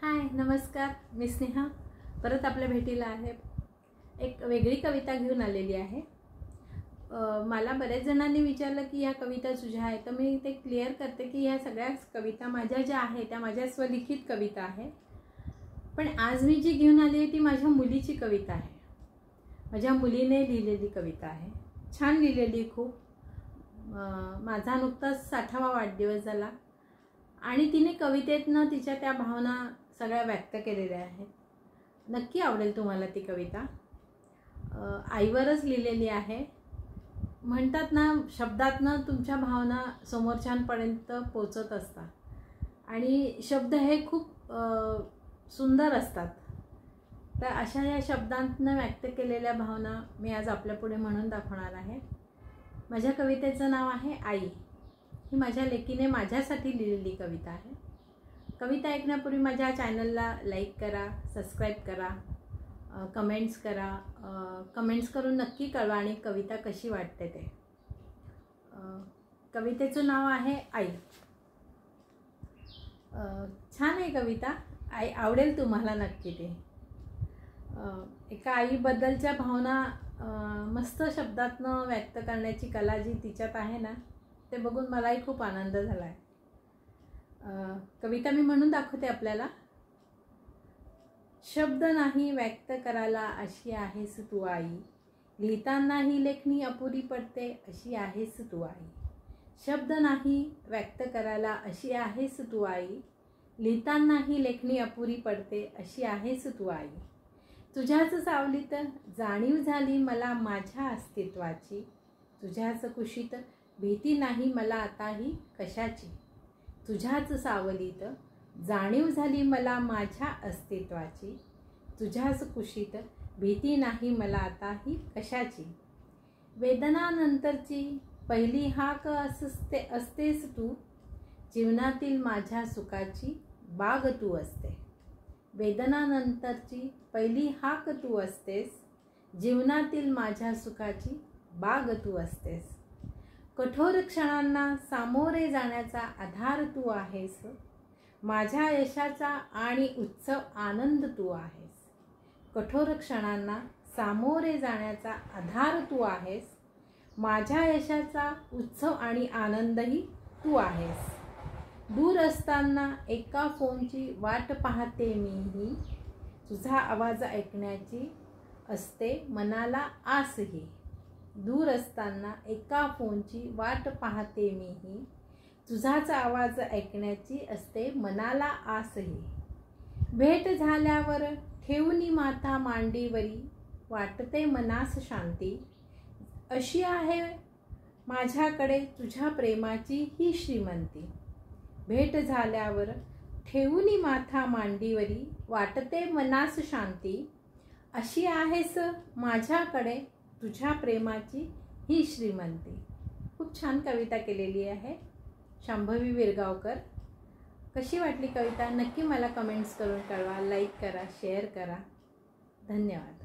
हाय नमस्कार, मी स्नेहा परत आपल्या भेटीला आहे। एक वेगळी कविता घेऊन आलेली आहे। मला बरेच जणांनी विचारलं की ह्या कविता तुझ्या आहे, तर मी ते क्लिअर करते की ह्या सगळ्या कविता माझ्या ज्या आहेत त्या माझ्या स्वलिखित कविता आहे। पण आज मी जी घेऊन आली आहे ती माझ्या मुलीची कविता आहे। माझ्या मुलीने लिहिलेली कविता आहे, छान लिहिलेली खूप। माझा नुकताच 60वा वाढदिवस झाला आणि तिने कवितेतनं तिच्या त्या भावना सगळ्या व्यक्त केलेल्या आहेत। नक्की आवडेल तुम्हाला ती कविता। आईवरच लिहिलेली आहे। म्हणतात ना, शब्दातनं तुमच्या भावना समोरच्यांपर्यंत पोहोचत असतात आणि शब्द हे खूप सुंदर असतात। तर अशा या शब्दांतनं व्यक्त केलेल्या भावना मी आज आपल्यापुढे म्हणून दाखवणार आहे। माझ्या कवितेचं नाव आहे आई। ही माझ्या लेकीने माझ्यासाठी लिहिलेली कविता आहे। कविता ऐकण्यापूर्वी माझ्या चॅनलला लाईक करा, सबस्क्राईब करा, कमेंट्स करा। कमेंट्स करून नक्की कळवा आणि कविता कशी वाटते ते। कवितेचं नाव आहे आई। छान आहे कविता, आई आवडेल तुम्हाला नक्की ते। एका आईबद्दलच्या भावना मस्त शब्दातनं व्यक्त करण्याची कला जी तिच्यात आहे ना, ते बघून मलाही खूप आनंद झाला आहे। कविता मी म्हणून दाखवते आपल्याला। शब्द नाही व्यक्त करायला अशी आहेस तू आई, लिहितानाही लेखणी अपुरी पडते अशी आहेस तू आई। शब्द नाही व्यक्त करायला अशी आहेस तू आई, लिहितानाही लेखणी अपुरी पडते अशी आहेस तू आई। तुझ्याच सावलीत जाणीव झाली मला माझ्या अस्तित्वाची, तुझ्याच कुशीत भीती नाही मला आताही कशाची। तुझ्याच सावलीत जाणीव झाली मला माझ्या अस्तित्वाची, तुझ्याच कुशीत भीती नाही मला आताही कशाची। वेदनानंतरची पहिली हाक असतेस तू, जीवनातील माझ्या सुखाची बाग तू असते। वेदनानंतरची पहिली हाक तू असतेस, जीवनातील माझ्या सुखाची बाग तू असतेस। कठोर क्षणांना सामोरे जाण्याचा आधार तू आहेस, माझ्या यशाचा आणि उत्सव आनंद तू आहेस। कठोर क्षणांना सामोरे जाण्याचा आधार तू आहेस, माझ्या यशाचा उत्सव आणि आनंदही तू आहेस। दूर असताना एका फोनची वाट पाहते मीही, तुझा आवाज ऐकण्याची असते मनाला आसही। दूर असताना एका फोनची वाट पाहते मीही, तुझाच आवाज ऐकण्याची असते मनाला आसही। भेट झाल्यावर ठेवूनी माथा मांडीवरी, वाटते मनास शांती अशी आहे माझ्याकडे तुझ्या प्रेमाची ही श्रीमंती। भेट झाल्यावर ठेवूनी माथा मांडीवरी, वाटते मनास शांती अशी आहेस माझ्याकडे तुझ्या प्रेमाची ही श्रीमंती। खूप छान कविता केलेली आहे शांभवी विरगावकर। कशी वाटली कविता नक्की मला कमेंट्स करून कळवा, लाईक करा, शेअर करा। धन्यवाद।